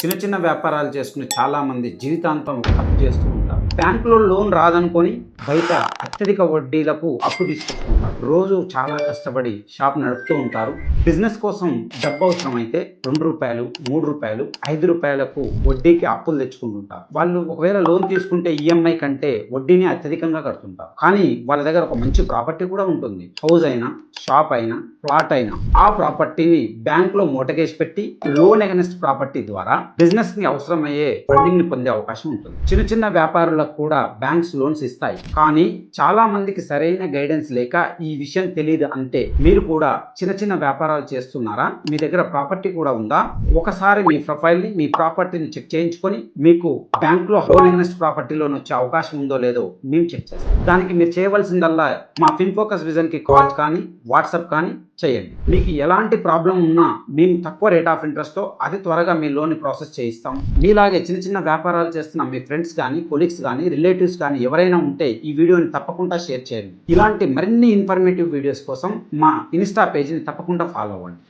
చిన్న చిన్న వ్యాపారాలు చేసుకుని చాలా మంది జీవితాంతం అప్పు చేస్తూ ఉంటారు. బ్యాంకులో లోన్ రాదనుకొని బయట అత్యధిక వడ్డీలకు అప్పు తీసుకుంటుంటారు. రోజు చాలా కష్టపడి షాప్ నడుపుతూ ఉంటారు. బిజినెస్ కోసం డబ్బు అవసరమైతే రూ. 2, రూ. 3, రూ. 5కు వడ్డీకి అప్పులు తెచ్చుకుంటుంటారు. వాళ్ళు ఒకవేళ లోన్ తీసుకుంటే ఈఎంఐ కంటే వడ్డీని అత్యధికంగా కడుతుంటారు. కానీ వాళ్ళ దగ్గర ఒక మంచి ప్రాపర్టీ కూడా ఉంటుంది. హౌస్ అయినా, షాప్ అయినా, ప్లాట్ అయినా ఆ ప్రాపర్టీని బ్యాంక్ లో మోటగేజ్ పెట్టి లోన్ అగెన్స్ట్ ప్రాపర్టీ ద్వారా బిజినెస్ ని అవసరమయ్యే ఫండింగ్ ని పొందే అవకాశం ఉంటుంది. చిన్న చిన్న వ్యాపారులకు కూడా బ్యాంక్స్ లోన్స్ ఇస్తాయి. కానీ చాలా మందికి సరైన గైడెన్స్ లేక ఈ విషయం తెలియదు. అంటే మీరు కూడా చిన్న చిన్న వ్యాపారాలు చేస్తున్నారా? మీ దగ్గర ప్రాపర్టీ కూడా ఉందా? ఒకసారి మీ ప్రొఫైల్ ని, మీ ప్రాపర్టీని చెక్ చేయించుకొని మీకు బ్యాంక్ లో లోన్ అగెన్స్ట్ ప్రాపర్టీ లోన్ వచ్చే అవకాశం ఉందో లేదో మేము చెక్ చేస్తాం. దానికి మీరు చేయవలసిందల్లా మా ఫిన్ఫోకస్ విజన్ కి కాల్ కానీ వాట్సాప్ కానీ చేయండి. మీకు ఎలాంటి ప్రాబ్లం ఉన్నా మేము తక్కువ రేట్ ఆఫ్ ఇంట్రెస్ట్ తో అతి త్వరగా మీ లోన్ ప్రాసెస్ చేయిస్తాం. మీలాగే చిన్న చిన్న వ్యాపారాలు చేస్తున్న మీ ఫ్రెండ్స్ కానీ, కొలీగ్స్ కానీ, రిలేటివ్స్ కానీ ఎవరైనా ఉంటే ఈ వీడియోని తప్పకుండా షేర్ చేయండి. ఇలాంటి మరిన్ని ఇన్ఫర్మేటివ్ వీడియోస్ కోసం మా ఇన్స్టా పేజీని తప్పకుండా ఫాలో అవ్వండి.